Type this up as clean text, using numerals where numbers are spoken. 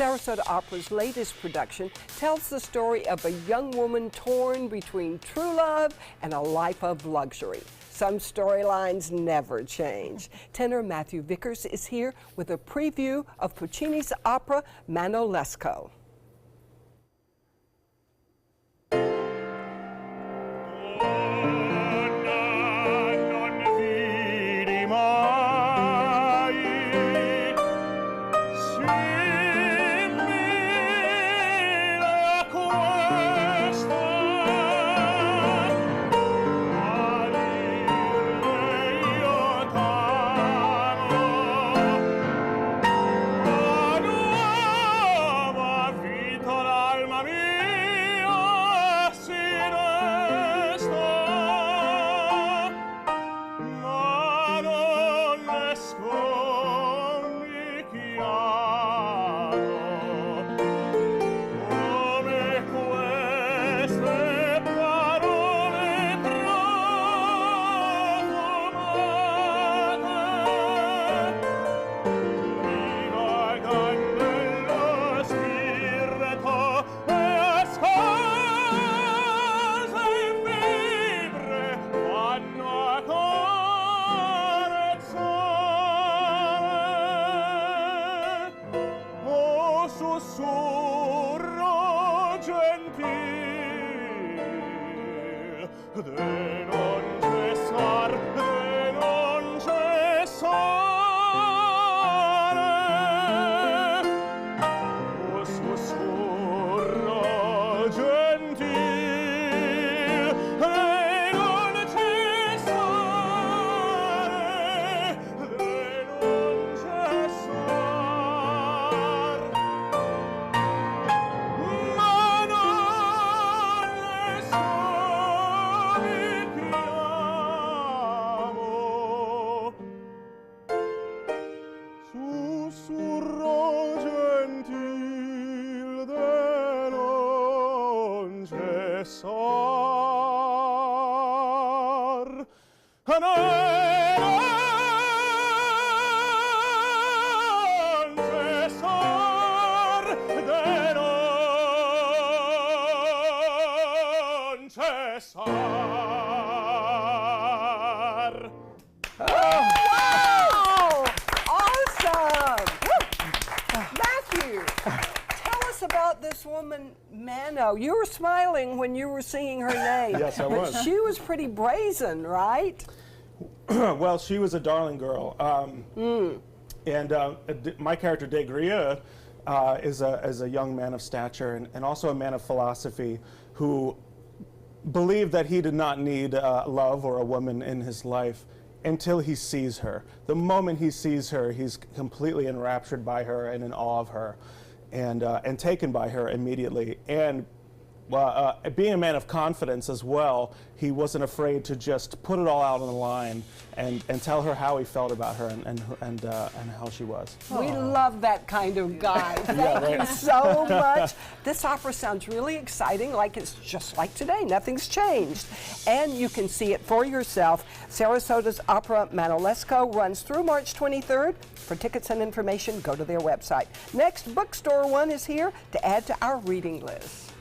Sarasota Opera's latest production tells the story of a young woman torn between true love and a life of luxury. Some storylines never change. Tenor Matthew Vickers is here with a preview of Puccini's opera Manolesco. Sussurro gentil de non cessar, de non cessare. Oh, sussurro gentil de non cessare, de non cessar. Sussurro gentil de non cessar. Non cessar, de non cessar. Tell us about this woman, Mano. You were smiling when you were singing her name. Yes, I was. But she was pretty brazen, right? Well, she was a darling girl. And my character, De Gria, is a young man of stature and also a man of philosophy who believed that he did not need love or a woman in his life until he sees her. The moment he sees her, he's completely enraptured by her and in awe of her, and taken by her immediately. And being a man of confidence as well, he wasn't afraid to just put it all out on the line and tell her how he felt about her and how she was. We love that kind of guy. Yeah, Thank you so much. This opera sounds really exciting, like it's just like today. Nothing's changed. And you can see it for yourself. Sarasota's opera Manolesco runs through March 23rd. For tickets and information, go to their website. Next, Bookstore One is here to add to our reading list.